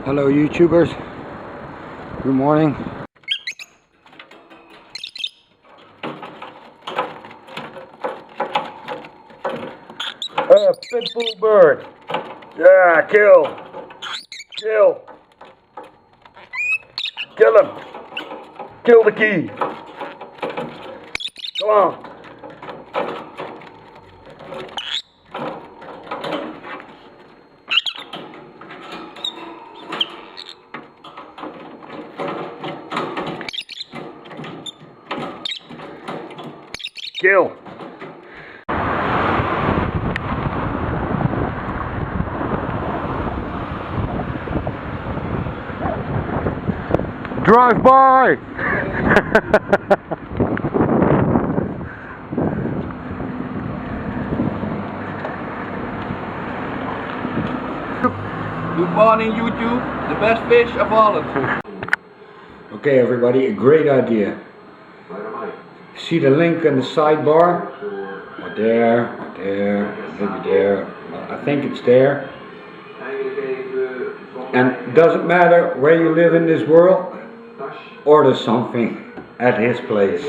Hello YouTubers, good morning. Pitbull bird. Yeah, kill him, kill the key. Come on. Kill. Drive by. Good morning YouTube, the best fish of Holland. Okay everybody, a great idea. See the link in the sidebar? Or there, maybe there. I think it's there. And doesn't matter where you live in this world, order something at his place.